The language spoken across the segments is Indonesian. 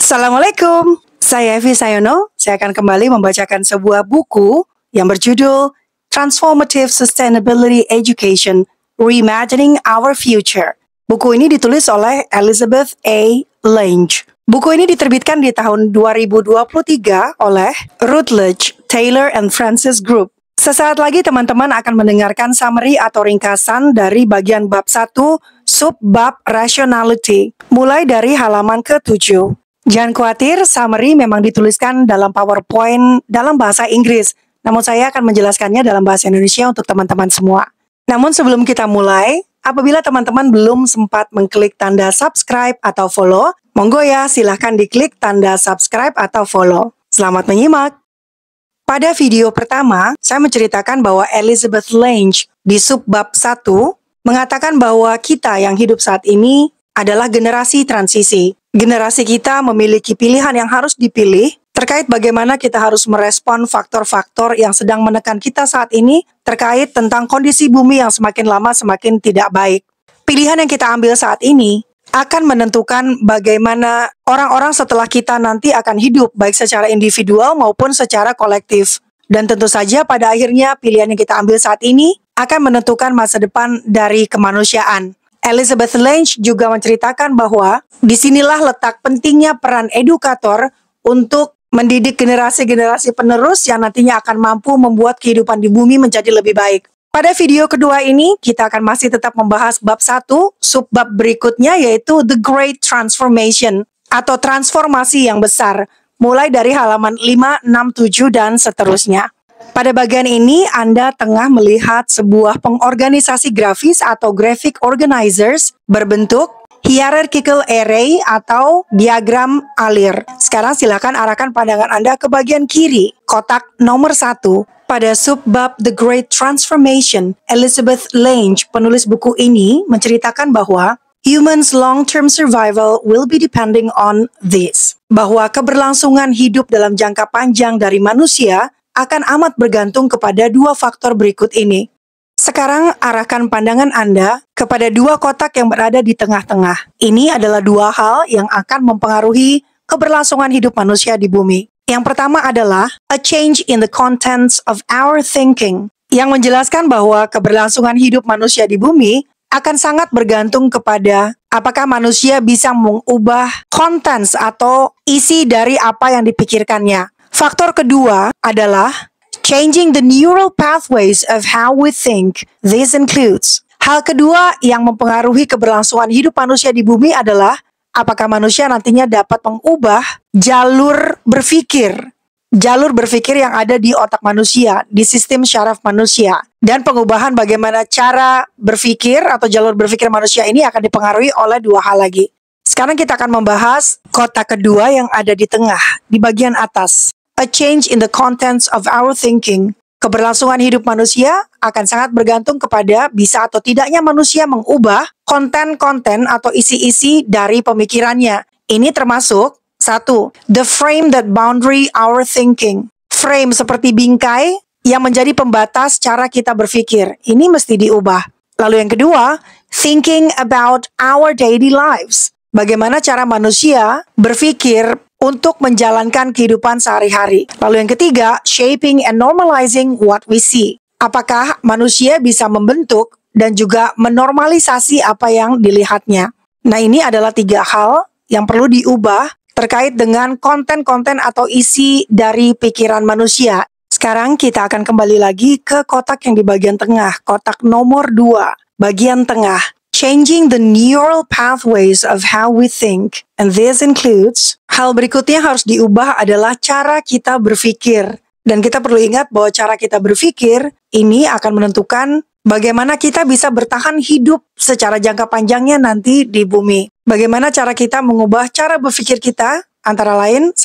Assalamualaikum, saya Evi Sayono. Saya akan kembali membacakan sebuah buku yang berjudul Transformative Sustainability Education, Reimagining Our Future. Buku ini ditulis oleh Elizabeth A. Lange. Buku ini diterbitkan di tahun 2023 oleh Routledge, Taylor and Francis Group. Sesaat lagi teman-teman akan mendengarkan summary atau ringkasan dari bagian bab 1, sub-bab rationality, mulai dari halaman ke-7. Jangan khawatir, summary memang dituliskan dalam PowerPoint dalam bahasa Inggris, namun saya akan menjelaskannya dalam bahasa Indonesia untuk teman-teman semua. Namun sebelum kita mulai, apabila teman-teman belum sempat mengklik tanda subscribe atau follow, monggo ya silahkan diklik tanda subscribe atau follow. Selamat menyimak! Pada video pertama, saya menceritakan bahwa Elizabeth Lange di subbab 1 mengatakan bahwa kita yang hidup saat ini adalah generasi transisi. Generasi kita memiliki pilihan yang harus dipilih terkait bagaimana kita harus merespon faktor-faktor yang sedang menekan kita saat ini terkait tentang kondisi bumi yang semakin lama semakin tidak baik. Pilihan yang kita ambil saat ini akan menentukan bagaimana orang-orang setelah kita nanti akan hidup, baik secara individual maupun secara kolektif. Dan tentu saja pada akhirnya pilihan yang kita ambil saat ini akan menentukan masa depan dari kemanusiaan. Elizabeth Lange juga menceritakan bahwa disinilah letak pentingnya peran edukator untuk mendidik generasi-generasi penerus yang nantinya akan mampu membuat kehidupan di bumi menjadi lebih baik. Pada video kedua ini, kita akan masih tetap membahas bab 1, subbab berikutnya yaitu The Great Transformation atau transformasi yang besar, mulai dari halaman 5, 6, 7, dan seterusnya. Pada bagian ini, Anda tengah melihat sebuah pengorganisasi grafis atau graphic organizers berbentuk hierarchical array atau diagram alir. Sekarang silakan arahkan pandangan Anda ke bagian kiri, kotak nomor 1. Pada subbab The Great Transformation, Elizabeth Lange, penulis buku ini, menceritakan bahwa humans' long-term survival will be depending on this. Bahwa keberlangsungan hidup dalam jangka panjang dari manusia akan amat bergantung kepada dua faktor berikut ini. Sekarang arahkan pandangan Anda kepada dua kotak yang berada di tengah-tengah. Ini adalah dua hal yang akan mempengaruhi keberlangsungan hidup manusia di bumi. Yang pertama adalah a change in the contents of our thinking, yang menjelaskan bahwa keberlangsungan hidup manusia di bumi akan sangat bergantung kepada apakah manusia bisa mengubah contents atau isi dari apa yang dipikirkannya. Faktor kedua adalah changing the neural pathways of how we think. This includes. Hal kedua yang mempengaruhi keberlangsungan hidup manusia di bumi adalah apakah manusia nantinya dapat mengubah jalur berpikir yang ada di otak manusia, di sistem syaraf manusia. Dan pengubahan bagaimana cara berpikir atau jalur berpikir manusia ini akan dipengaruhi oleh dua hal lagi. Sekarang kita akan membahas kotak kedua yang ada di tengah, di bagian atas. A change in the contents of our thinking. Keberlangsungan hidup manusia akan sangat bergantung kepada bisa atau tidaknya manusia mengubah konten-konten atau isi-isi dari pemikirannya. Ini termasuk 1. The frame that boundary our thinking. Frame seperti bingkai yang menjadi pembatas cara kita berpikir. Ini mesti diubah. Lalu yang kedua, thinking about our daily lives. Bagaimana cara manusia berpikir untuk menjalankan kehidupan sehari-hari. Lalu yang ketiga, shaping and normalizing what we see. Apakah manusia bisa membentuk dan juga menormalisasi apa yang dilihatnya. Nah, ini adalah 3 hal yang perlu diubah terkait dengan konten-konten atau isi dari pikiran manusia. Sekarang kita akan kembali lagi ke kotak yang di bagian tengah, kotak nomor 2, bagian tengah. Changing the neural pathways of how we think. And this includes, hal berikutnya harus diubah adalah cara kita berpikir. Dan kita perlu ingat bahwa cara kita berpikir ini akan menentukan bagaimana kita bisa bertahan hidup secara jangka panjangnya nanti di bumi. Bagaimana cara kita mengubah cara berpikir kita, antara lain, 1.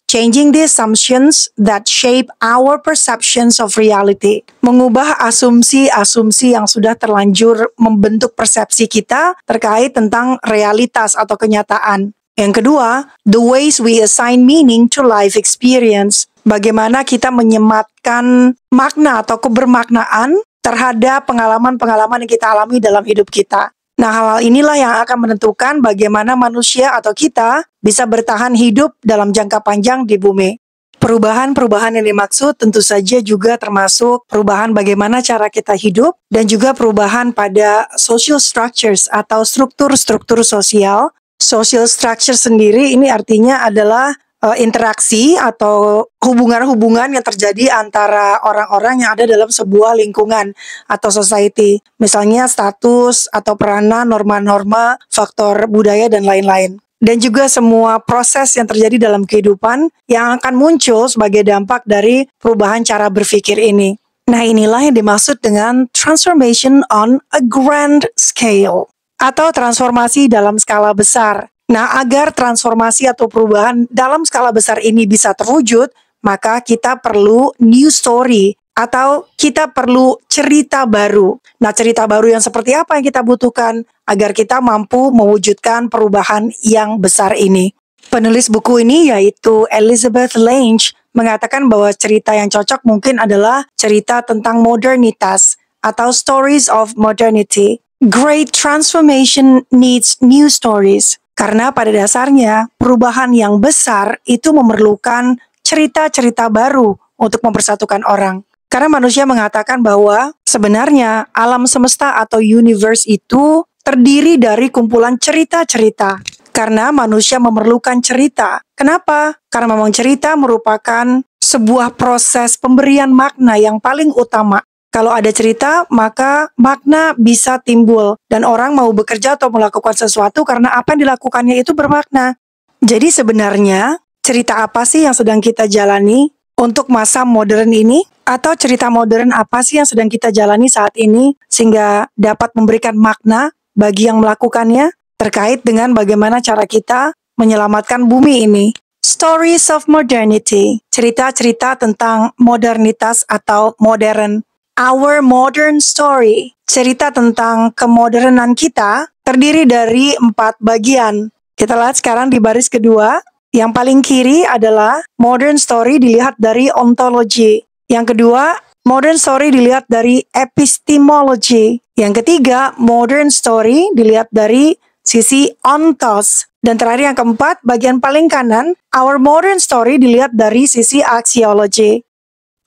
Changing the assumptions that shape our perceptions of reality. Mengubah asumsi-asumsi yang sudah terlanjur membentuk persepsi kita terkait tentang realitas atau kenyataan. Yang kedua, the ways we assign meaning to life experience. Bagaimana kita menyematkan makna atau kebermaknaan terhadap pengalaman-pengalaman yang kita alami dalam hidup kita. Nah, hal-hal inilah yang akan menentukan bagaimana manusia atau kita bisa bertahan hidup dalam jangka panjang di bumi. Perubahan-perubahan yang dimaksud tentu saja juga termasuk perubahan bagaimana cara kita hidup dan juga perubahan pada social structures atau struktur-struktur sosial. Social structure sendiri ini artinya adalah interaksi atau hubungan-hubungan yang terjadi antara orang-orang yang ada dalam sebuah lingkungan atau society. Misalnya status atau peranan, norma-norma, faktor budaya, dan lain-lain. Dan juga semua proses yang terjadi dalam kehidupan yang akan muncul sebagai dampak dari perubahan cara berpikir ini. Nah, inilah yang dimaksud dengan transformation on a grand scale atau transformasi dalam skala besar. Nah, agar transformasi atau perubahan dalam skala besar ini bisa terwujud, maka kita perlu new story atau kita perlu cerita baru. Nah, cerita baru yang seperti apa yang kita butuhkan agar kita mampu mewujudkan perubahan yang besar ini? Penulis buku ini yaitu Elizabeth Lange mengatakan bahwa cerita yang cocok mungkin adalah cerita tentang modernitas atau stories of modernity. Great transformation needs new stories. Karena pada dasarnya perubahan yang besar itu memerlukan cerita-cerita baru untuk mempersatukan orang. Karena manusia mengatakan bahwa sebenarnya alam semesta atau universe itu terdiri dari kumpulan cerita-cerita. Karena manusia memerlukan cerita. Kenapa? Karena memang cerita merupakan sebuah proses pemberian makna yang paling utama. Kalau ada cerita, maka makna bisa timbul. Dan orang mau bekerja atau melakukan sesuatu karena apa yang dilakukannya itu bermakna. Jadi sebenarnya, cerita apa sih yang sedang kita jalani untuk masa modern ini? Atau cerita modern apa sih yang sedang kita jalani saat ini sehingga dapat memberikan makna bagi yang melakukannya terkait dengan bagaimana cara kita menyelamatkan bumi ini. Stories of modernity, cerita-cerita tentang modernitas atau modern. Our modern story, cerita tentang kemodernan kita terdiri dari 4 bagian. Kita lihat sekarang di baris kedua, yang paling kiri adalah modern story dilihat dari ontology. Yang kedua, modern story dilihat dari epistemology. Yang ketiga, modern story dilihat dari sisi ontos. Dan terakhir yang keempat, bagian paling kanan, our modern story dilihat dari sisi axiology.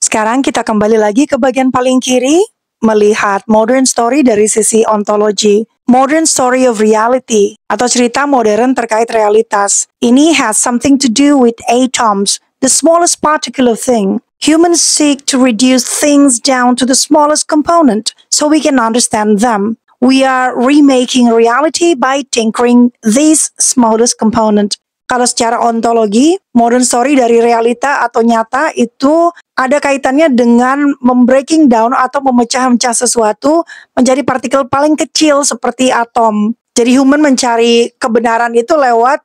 Sekarang kita kembali lagi ke bagian paling kiri, melihat modern story dari sisi ontology. Modern story of reality, atau cerita modern terkait realitas. Ini has something to do with atoms, the smallest particle of thing. Humans seek to reduce things down to the smallest component so we can understand them. We are remaking reality by tinkering this smallest component. Kalau secara ontologi, modern story dari realita atau nyata itu ada kaitannya dengan membreaking down atau memecah-mecah sesuatu menjadi partikel paling kecil seperti atom. Jadi human mencari kebenaran itu lewat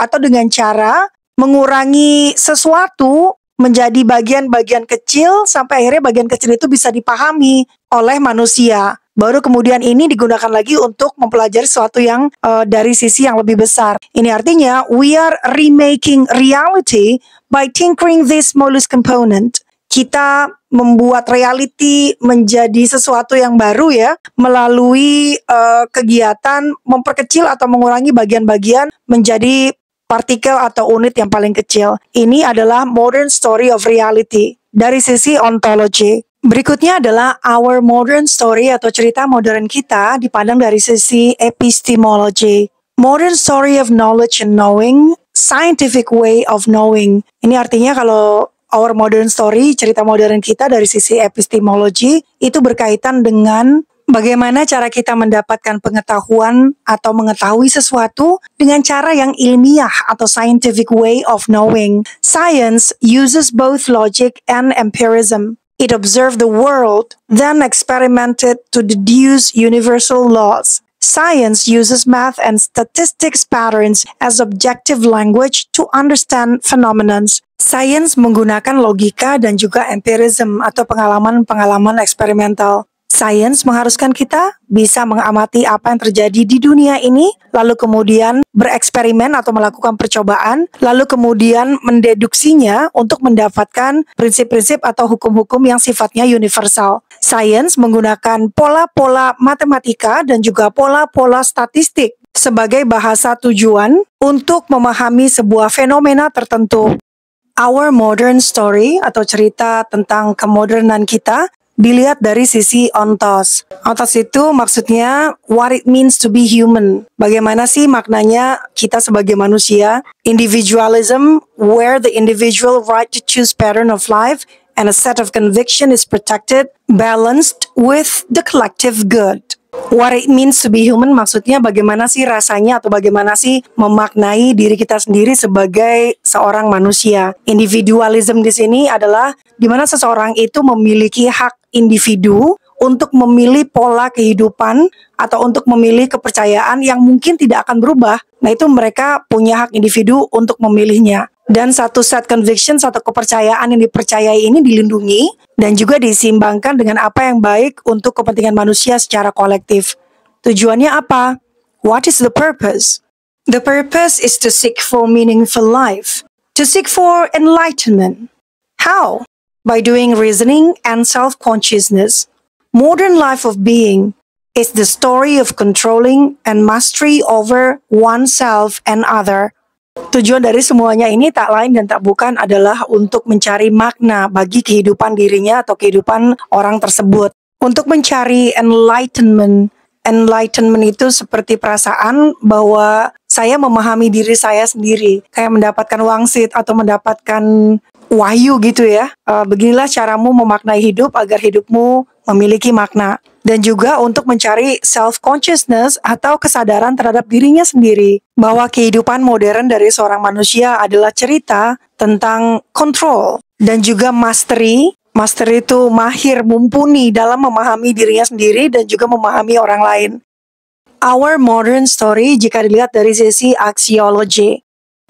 atau dengan cara mengurangi sesuatu menjadi bagian-bagian kecil sampai akhirnya bagian kecil itu bisa dipahami oleh manusia. Baru kemudian ini digunakan lagi untuk mempelajari sesuatu yang dari sisi yang lebih besar. Ini artinya we are remaking reality by tinkering this smallest component. Kita membuat reality menjadi sesuatu yang baru ya melalui kegiatan memperkecil atau mengurangi bagian-bagian menjadi partikel atau unit yang paling kecil. Ini adalah modern story of reality dari sisi ontology. Berikutnya adalah our modern story atau cerita modern kita dipandang dari sisi epistemology. Modern story of knowledge and knowing, scientific way of knowing. Ini artinya kalau our modern story, cerita modern kita dari sisi epistemology, itu berkaitan dengan bagaimana cara kita mendapatkan pengetahuan atau mengetahui sesuatu dengan cara yang ilmiah atau scientific way of knowing. Science uses both logic and empiricism. It observed the world, then experimented to deduce universal laws. Science uses math and statistics patterns as objective language to understand phenomena. Science menggunakan logika dan juga empirism atau pengalaman-pengalaman eksperimental. Sains mengharuskan kita bisa mengamati apa yang terjadi di dunia ini, lalu kemudian bereksperimen atau melakukan percobaan, lalu kemudian mendeduksinya untuk mendapatkan prinsip-prinsip atau hukum-hukum yang sifatnya universal. Sains menggunakan pola-pola matematika dan juga pola-pola statistik sebagai bahasa tujuan untuk memahami sebuah fenomena tertentu. Our modern story atau cerita tentang kemodernan kita dilihat dari sisi ontos. Ontos itu maksudnya what it means to be human. Bagaimana sih maknanya kita sebagai manusia? Individualism, where the individual right to choose pattern of life and a set of conviction is protected, balanced with the collective good. What it means to be human maksudnya bagaimana sih rasanya atau bagaimana sih memaknai diri kita sendiri sebagai seorang manusia. Individualism di sini adalah di mana seseorang itu memiliki hak individu untuk memilih pola kehidupan atau untuk memilih kepercayaan yang mungkin tidak akan berubah. Nah, itu mereka punya hak individu untuk memilihnya. Dan satu set conviction, satu kepercayaan yang dipercayai ini dilindungi dan juga diseimbangkan dengan apa yang baik untuk kepentingan manusia secara kolektif. Tujuannya apa? What is the purpose? The purpose is to seek for meaningful life, to seek for enlightenment. How? By doing reasoning and self-consciousness. Modern life of being is the story of controlling and mastery over oneself and other. Tujuan dari semuanya ini tak lain dan tak bukan adalah untuk mencari makna bagi kehidupan dirinya atau kehidupan orang tersebut. Untuk mencari enlightenment. Enlightenment itu seperti perasaan bahwa saya memahami diri saya sendiri. Kayak mendapatkan wangsit atau mendapatkan wahyu gitu ya. Beginilah caramu memaknai hidup agar hidupmu memiliki makna. Dan juga untuk mencari self-consciousness atau kesadaran terhadap dirinya sendiri. Bahwa kehidupan modern dari seorang manusia adalah cerita tentang control dan juga mastery. Mastery itu mahir, mumpuni dalam memahami dirinya sendiri dan juga memahami orang lain. Our modern story jika dilihat dari sisi axiology.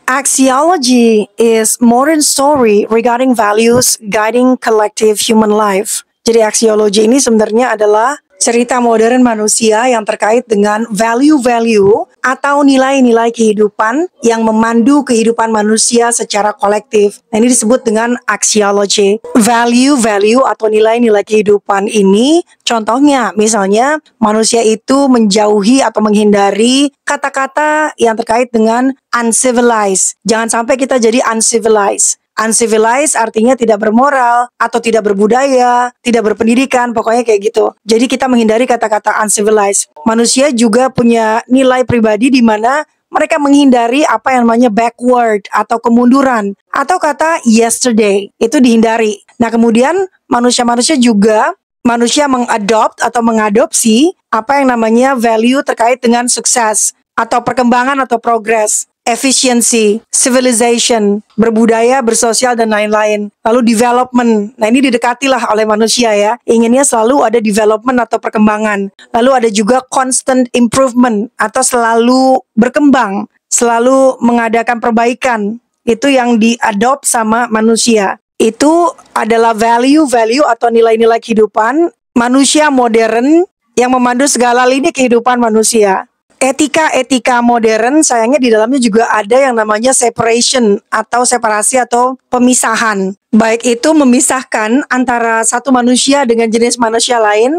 Axiology is modern story regarding values guiding collective human life. Jadi axiology ini sebenarnya adalah cerita modern manusia yang terkait dengan value-value atau nilai-nilai kehidupan yang memandu kehidupan manusia secara kolektif. Nah, ini disebut dengan axiology. Value-value atau nilai-nilai kehidupan ini contohnya misalnya manusia itu menjauhi atau menghindari kata-kata yang terkait dengan uncivilized. Jangan sampai kita jadi uncivilized. Uncivilized artinya tidak bermoral atau tidak berbudaya, tidak berpendidikan, pokoknya kayak gitu. Jadi kita menghindari kata-kata uncivilized. Manusia juga punya nilai pribadi di mana mereka menghindari apa yang namanya backward atau kemunduran. Atau kata yesterday, itu dihindari. Nah kemudian manusia-manusia juga, manusia mengadopt atau mengadopsi apa yang namanya value terkait dengan sukses atau perkembangan atau progress. Efficiency, civilization, berbudaya, bersosial, dan lain-lain. Lalu development. Nah ini didekatilah oleh manusia ya. Inginnya selalu ada development atau perkembangan. Lalu ada juga constant improvement atau selalu berkembang. Selalu mengadakan perbaikan. Itu yang diadopt sama manusia. Itu adalah value-value atau nilai-nilai kehidupan manusia modern yang memandu segala lini kehidupan manusia. Etika-etika modern sayangnya di dalamnya juga ada yang namanya separation atau separasi atau pemisahan. Baik itu memisahkan antara satu manusia dengan jenis manusia lain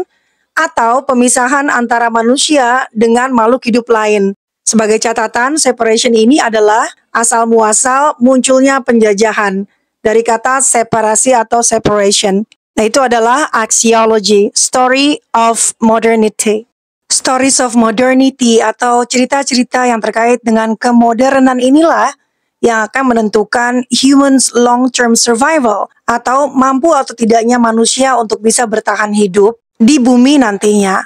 atau pemisahan antara manusia dengan makhluk hidup lain. Sebagai catatan, separation ini adalah asal muasal munculnya penjajahan dari kata separasi atau separation. Nah itu adalah axiology, story of modernity. Stories of modernity atau cerita-cerita yang terkait dengan kemodernan inilah yang akan menentukan humans long-term survival atau mampu atau tidaknya manusia untuk bisa bertahan hidup di bumi nantinya.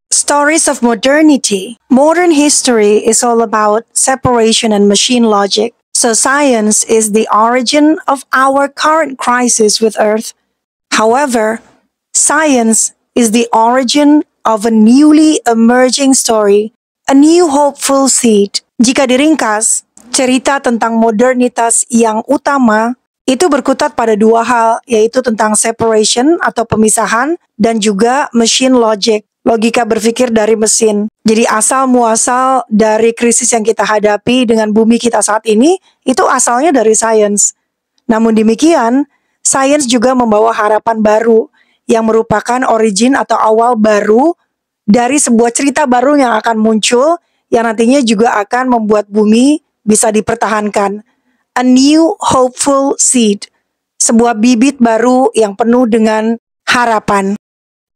Stories of modernity. Modern history is all about separation and machine logic. So science is the origin of our current crisis with Earth. However, science is the origin of a newly emerging story, a new hopeful seed. Jika diringkas, cerita tentang modernitas yang utama itu berkutat pada dua hal, yaitu tentang separation atau pemisahan dan juga machine logic, logika berpikir dari mesin. Jadi asal muasal dari krisis yang kita hadapi dengan bumi kita saat ini, itu asalnya dari sains. Namun demikian, sains juga membawa harapan baru, yang merupakan origin atau awal baru dari sebuah cerita baru yang akan muncul yang nantinya juga akan membuat bumi bisa dipertahankan. A new hopeful seed, sebuah bibit baru yang penuh dengan harapan.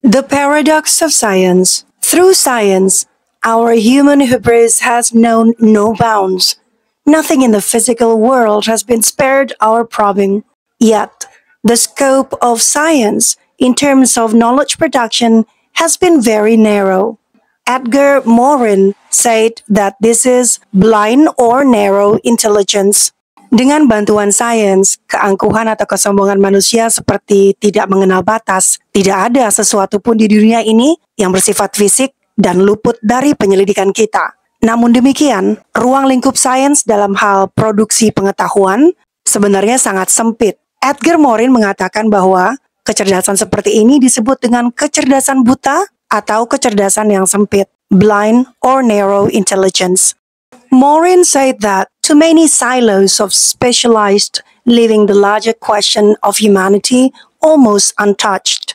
The paradox of science. Through science, our human hubris has known no bounds. Nothing in the physical world has been spared our probing. Yet, the scope of science in terms of knowledge production has been very narrow. Edgar Morin said that this is blind or narrow intelligence. Dengan bantuan sains, keangkuhan atau kesombongan manusia seperti tidak mengenal batas. Tidak ada sesuatu pun di dunia ini yang bersifat fisik dan luput dari penyelidikan kita. Namun demikian, ruang lingkup sains dalam hal produksi pengetahuan sebenarnya sangat sempit. Edgar Morin mengatakan bahwa kecerdasan seperti ini disebut dengan kecerdasan buta atau kecerdasan yang sempit, blind or narrow intelligence. Morin said that too many silos of specialized leaving the larger question of humanity almost untouched.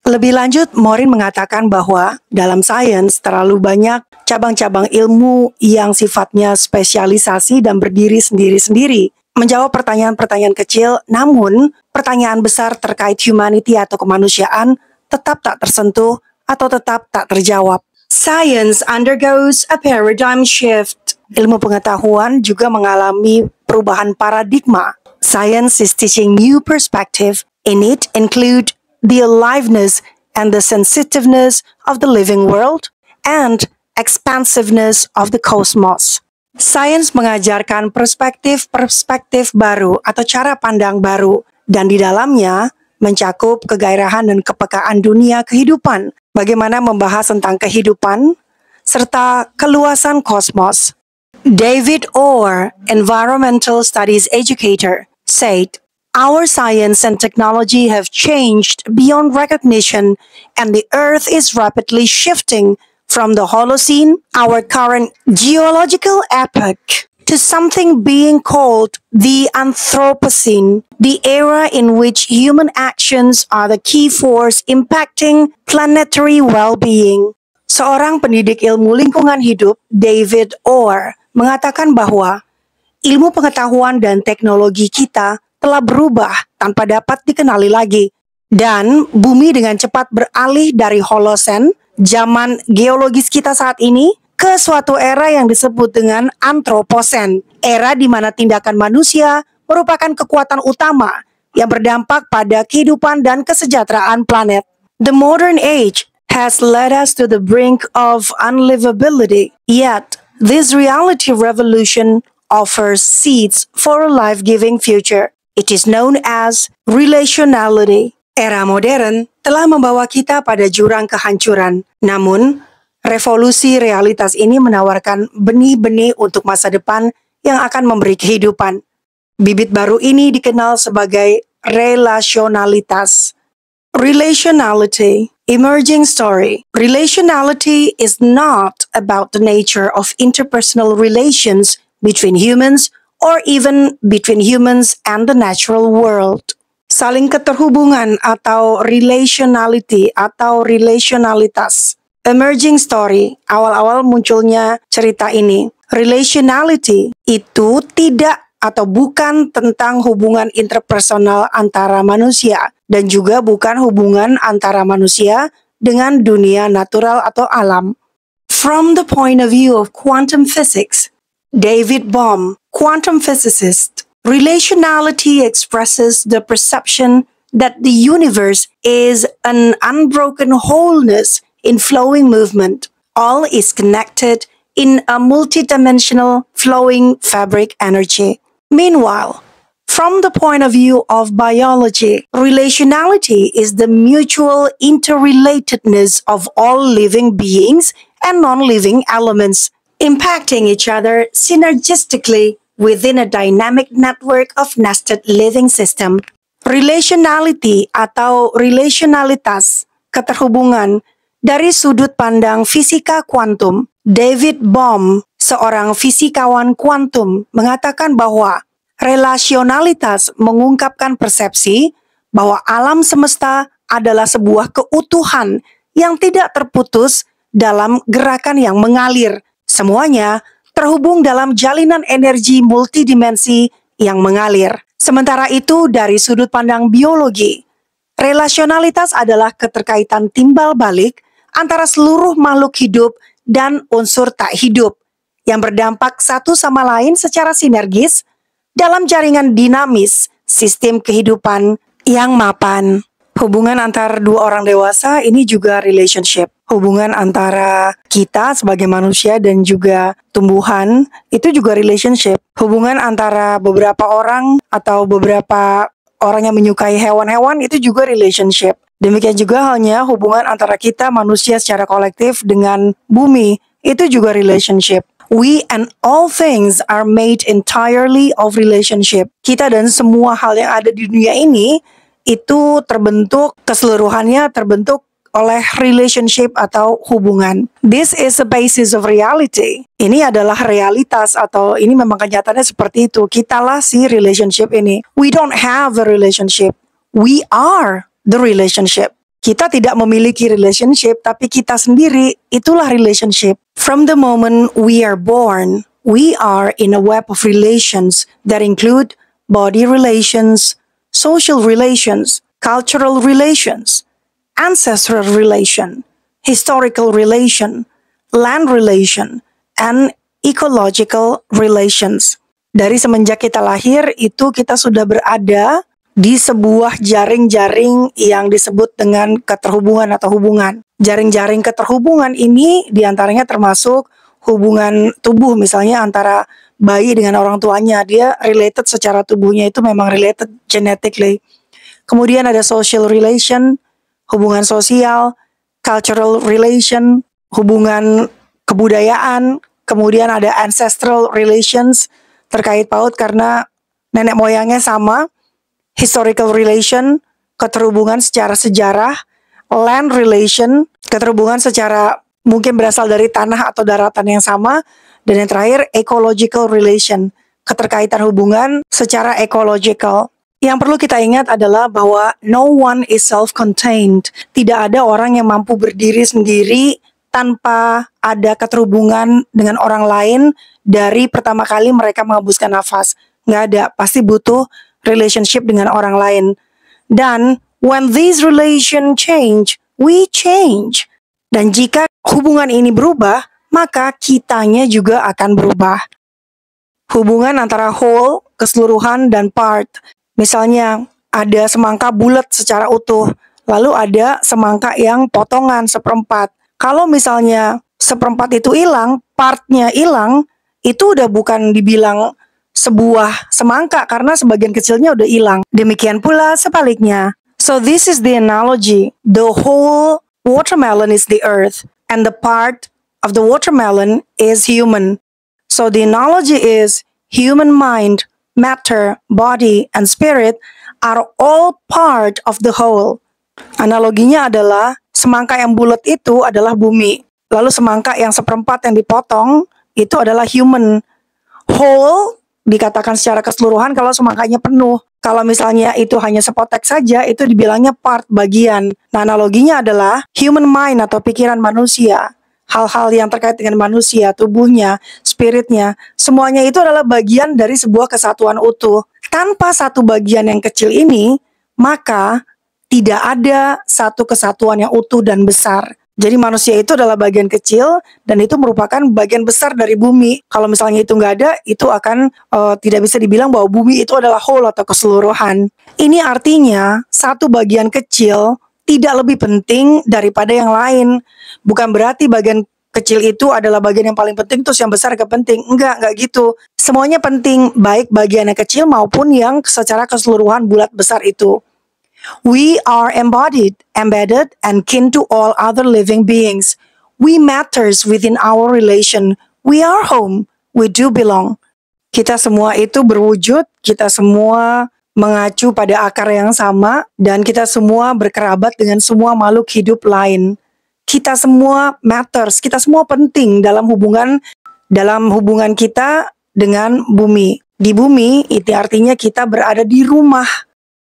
Lebih lanjut, Morin mengatakan bahwa dalam sains terlalu banyak cabang-cabang ilmu yang sifatnya spesialisasi dan berdiri sendiri-sendiri, menjawab pertanyaan-pertanyaan kecil, namun pertanyaan besar terkait humanity atau kemanusiaan tetap tak tersentuh atau tetap tak terjawab. Science undergoes a paradigm shift. Ilmu pengetahuan juga mengalami perubahan paradigma. Science is teaching new perspective. In it include the aliveness and the sensitiveness of the living world and expansiveness of the cosmos. Sains mengajarkan perspektif-perspektif baru atau cara pandang baru, dan di dalamnya mencakup kegairahan dan kepekaan dunia kehidupan, bagaimana membahas tentang kehidupan, serta keluasan kosmos. David Orr, environmental studies educator, said, "Our science and technology have changed beyond recognition, and the Earth is rapidly shifting from the Holocene, our current geological epoch, to something being called the Anthropocene, the era in which human actions are the key force impacting planetary well-being." Seorang pendidik ilmu lingkungan hidup, David Orr, mengatakan bahwa ilmu pengetahuan dan teknologi kita telah berubah tanpa dapat dikenali lagi, dan bumi dengan cepat beralih dari Holocene, zaman geologis kita saat ini, ke suatu era yang disebut dengan Anthropocene, era di mana tindakan manusia merupakan kekuatan utama yang berdampak pada kehidupan dan kesejahteraan planet. The modern age has led us to the brink of unlivability, yet this reality revolution offers seeds for a life-giving future. It is known as relationality. Era modern telah membawa kita pada jurang kehancuran. Namun, revolusi realitas ini menawarkan benih-benih untuk masa depan yang akan memberi kehidupan. Bibit baru ini dikenal sebagai relationalitas. Relationality, emerging story. Relationality is not about the nature of interpersonal relations between humans or even between humans and the natural world. Saling keterhubungan atau relationality atau relationalitas. Emerging story, awal-awal munculnya cerita ini. Relationality itu tidak atau bukan tentang hubungan interpersonal antara manusia dan juga bukan hubungan antara manusia dengan dunia natural atau alam. From the point of view of quantum physics, David Bohm, quantum physicist, relationality expresses the perception that the universe is an unbroken wholeness in flowing movement. All is connected in a multidimensional flowing fabric energy. Meanwhile, from the point of view of biology, relationality is the mutual interrelatedness of all living beings and non-living elements, impacting each other synergistically within a dynamic network of nested living system. Relationality atau relationalitas, keterhubungan, dari sudut pandang fisika kuantum, David Bohm, seorang fisikawan kuantum, mengatakan bahwa relasionalitas mengungkapkan persepsi bahwa alam semesta adalah sebuah keutuhan yang tidak terputus dalam gerakan yang mengalir. Semuanya terhubung dalam jalinan energi multidimensi yang mengalir. Sementara itu, dari sudut pandang biologi, relasionalitas adalah keterkaitan timbal balik antara seluruh makhluk hidup dan unsur tak hidup yang berdampak satu sama lain secara sinergis dalam jaringan dinamis sistem kehidupan yang mapan. Hubungan antar dua orang dewasa ini juga relationship. Hubungan antara kita sebagai manusia dan juga tumbuhan itu juga relationship. Hubungan antara beberapa orang atau beberapa orang yang menyukai hewan-hewan itu juga relationship. Demikian juga halnya hubungan antara kita manusia secara kolektif dengan bumi itu juga relationship. We and all things are made entirely of relationship. Kita dan semua hal yang ada di dunia ini itu terbentuk, keseluruhannya terbentuk oleh relationship atau hubungan. This is the basis of reality. Ini adalah realitas atau ini memang kenyataannya seperti itu. Kitalah si relationship ini. We don't have a relationship. We are the relationship. Kita tidak memiliki relationship, tapi kita sendiri itulah relationship. From the moment we are born, we are in a web of relations that include body relations, social relations, cultural relations, ancestral relation, historical relation, land relation, and ecological relations. Dari semenjak kita lahir, itu kita sudah berada di sebuah jaring-jaring yang disebut dengan keterhubungan atau hubungan. Jaring-jaring keterhubungan ini diantaranya termasuk hubungan tubuh, misalnya antara bayi dengan orang tuanya, dia related secara tubuhnya itu memang related genetically. Kemudian ada social relation, hubungan sosial, cultural relation, hubungan kebudayaan, kemudian ada ancestral relations, terkait paut karena nenek moyangnya sama, historical relation, keterhubungan secara sejarah, land relation, keterhubungan secara mungkin berasal dari tanah atau daratan yang sama, dan yang terakhir ecological relation, keterkaitan hubungan secara ecological. Yang perlu kita ingat adalah bahwa no one is self-contained. Tidak ada orang yang mampu berdiri sendiri tanpa ada keterhubungan dengan orang lain dari pertama kali mereka menghembuskan nafas. Nggak ada, pasti butuh relationship dengan orang lain. Dan when these relations change, we change. Dan jika hubungan ini berubah, maka kitanya juga akan berubah. Hubungan antara whole, keseluruhan, dan part. Misalnya, ada semangka bulat secara utuh, lalu ada semangka yang potongan seperempat. Kalau misalnya seperempat itu hilang, partnya hilang, itu udah bukan dibilang sebuah semangka karena sebagian kecilnya udah hilang. Demikian pula sebaliknya. So this is the analogy. The whole watermelon is the earth, and the part of the watermelon is human. So the analogy is human mind, matter, body, and spirit are all part of the whole. Analoginya adalah semangka yang bulat itu adalah bumi. Lalu semangka yang seperempat yang dipotong itu adalah human. Whole dikatakan secara keseluruhan kalau semangkanya penuh. Kalau misalnya itu hanya sepotek saja, itu dibilangnya part, bagian. Nah, analoginya adalah human mind atau pikiran manusia. Hal-hal yang terkait dengan manusia, tubuhnya, spiritnya, semuanya itu adalah bagian dari sebuah kesatuan utuh. Tanpa satu bagian yang kecil ini, maka tidak ada satu kesatuan yang utuh dan besar. Jadi manusia itu adalah bagian kecil dan itu merupakan bagian besar dari bumi. Kalau misalnya itu nggak ada, itu akan tidak bisa dibilang bahwa bumi itu adalah whole atau keseluruhan. Ini artinya satu bagian kecil tidak lebih penting daripada yang lain. Bukan berarti bagian kecil itu adalah bagian yang paling penting terus yang besar gak penting. Enggak gitu. Semuanya penting, baik bagian yang kecil maupun yang secara keseluruhan bulat besar itu. We are embodied, embedded, and kin to all other living beings. We matters within our relation. We are home. We do belong. Kita semua itu berwujud, kita semua mengacu pada akar yang sama, dan kita semua berkerabat dengan semua makhluk hidup lain. Kita semua matters, kita semua penting dalam hubungan kita dengan bumi. Di bumi, itu artinya kita berada di rumah.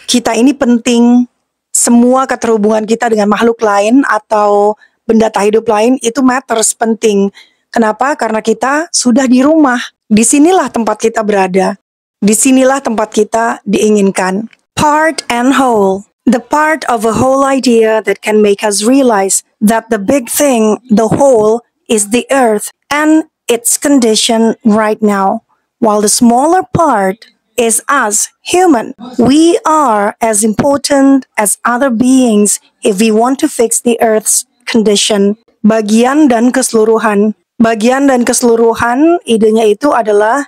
Kita ini penting, semua keterhubungan kita dengan makhluk lain atau benda tak hidup lain itu matters, penting. Kenapa? Karena kita sudah di rumah. Disinilah tempat kita berada. Disinilah tempat kita diinginkan. Part and whole. The part of a whole idea that can make us realize that the big thing, the whole, is the earth and its condition right now, while the smaller part is us, human. We are as important as other beings if we want to fix the earth's condition. Bagian dan keseluruhan. Bagian dan keseluruhan, idenya itu adalah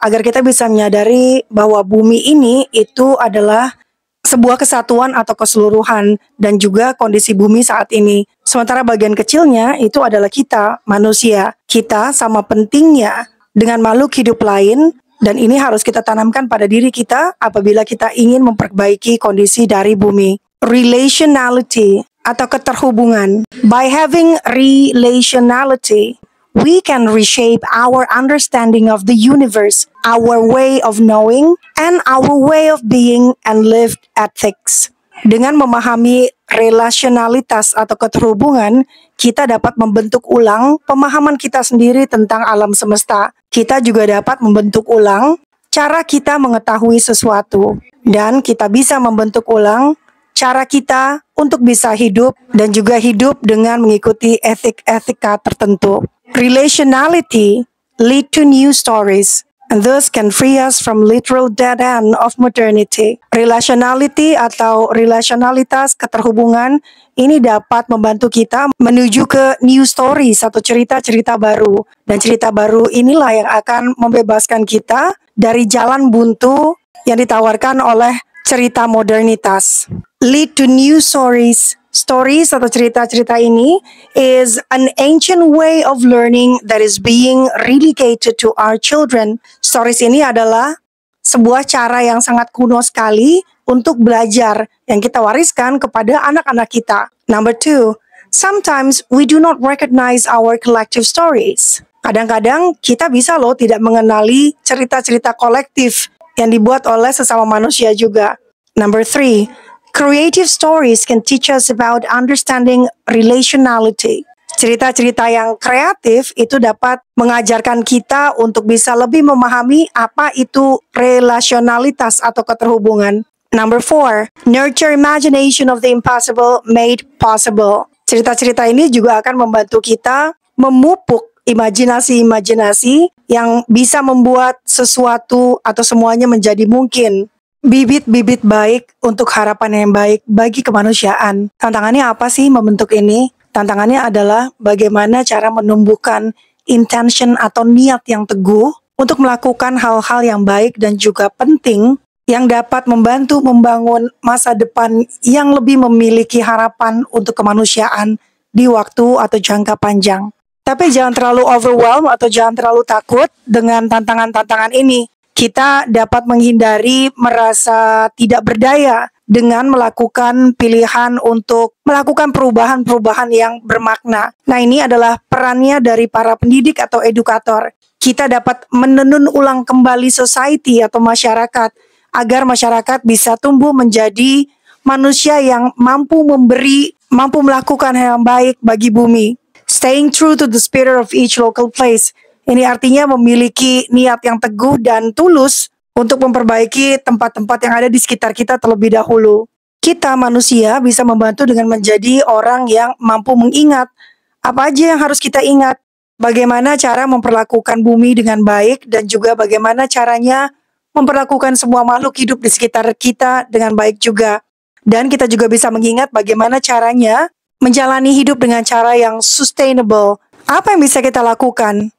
agar kita bisa menyadari bahwa bumi ini itu adalah sebuah kesatuan atau keseluruhan dan juga kondisi bumi saat ini. Sementara bagian kecilnya itu adalah kita, manusia. Kita sama pentingnya dengan makhluk hidup lain dan ini harus kita tanamkan pada diri kita apabila kita ingin memperbaiki kondisi dari bumi. Relationality atau keterhubungan. By having relationality, we can reshape our understanding of the universe, our way of knowing, and our way of being and lived ethics. Dengan memahami relasionalitas atau keterhubungan, kita dapat membentuk ulang pemahaman kita sendiri tentang alam semesta. Kita juga dapat membentuk ulang cara kita mengetahui sesuatu. Dan kita bisa membentuk ulang cara kita untuk bisa hidup dan juga hidup dengan mengikuti etika tertentu. Relationality lead to new stories and thus can free us from literal dead end of modernity. Relationality atau relasionalitas keterhubungan ini dapat membantu kita menuju ke new stories atau cerita-cerita baru. Dan cerita baru inilah yang akan membebaskan kita dari jalan buntu yang ditawarkan oleh cerita modernitas. Lead to new stories. Stories atau cerita-cerita ini is an ancient way of learning that is being relegated to our children. Stories ini adalah sebuah cara yang sangat kuno sekali untuk belajar yang kita wariskan kepada anak-anak kita. Number 2, sometimes we do not recognize our collective stories. Kadang-kadang kita bisa loh tidak mengenali cerita-cerita kolektif yang dibuat oleh sesama manusia juga. Number 3, creative stories can teach us about understanding relationality. Cerita-cerita yang kreatif itu dapat mengajarkan kita untuk bisa lebih memahami apa itu relasionalitas atau keterhubungan. Number 4, nurture imagination of the impossible made possible. Cerita-cerita ini juga akan membantu kita memupuk imajinasi-imajinasi yang bisa membuat sesuatu atau semuanya menjadi mungkin. Bibit-bibit baik untuk harapan yang baik bagi kemanusiaan. Tantangannya apa sih membentuk ini? Tantangannya adalah bagaimana cara menumbuhkan intention atau niat yang teguh untuk melakukan hal-hal yang baik dan juga penting yang dapat membantu membangun masa depan yang lebih memiliki harapan untuk kemanusiaan di waktu atau jangka panjang. Tapi jangan terlalu overwhelmed atau jangan terlalu takut dengan tantangan-tantangan ini. Kita dapat menghindari merasa tidak berdaya dengan melakukan pilihan untuk melakukan perubahan-perubahan yang bermakna. Nah, ini adalah perannya dari para pendidik atau edukator. Kita dapat menenun ulang kembali society atau masyarakat agar masyarakat bisa tumbuh menjadi manusia yang mampu memberi, mampu melakukan hal yang baik bagi bumi. Staying true to the spirit of each local place. Ini artinya memiliki niat yang teguh dan tulus untuk memperbaiki tempat-tempat yang ada di sekitar kita terlebih dahulu. Kita manusia bisa membantu dengan menjadi orang yang mampu mengingat apa aja yang harus kita ingat, bagaimana cara memperlakukan bumi dengan baik dan juga bagaimana caranya memperlakukan semua makhluk hidup di sekitar kita dengan baik juga. Dan kita juga bisa mengingat bagaimana caranya menjalani hidup dengan cara yang sustainable. Apa yang bisa kita lakukan?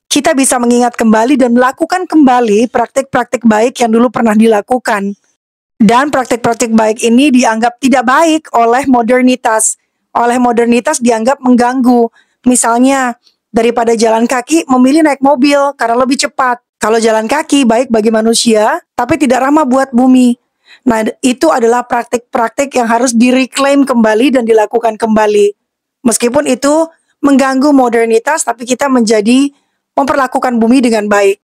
Kita bisa mengingat kembali dan melakukan kembali praktik-praktik baik yang dulu pernah dilakukan. Dan praktik-praktik baik ini dianggap tidak baik oleh modernitas. Oleh modernitas dianggap mengganggu. Misalnya, daripada jalan kaki, memilih naik mobil karena lebih cepat. Kalau jalan kaki baik bagi manusia, tapi tidak ramah buat bumi. Nah, itu adalah praktik-praktik yang harus direclaim kembali dan dilakukan kembali. Meskipun itu mengganggu modernitas, tapi kita memperlakukan bumi dengan baik.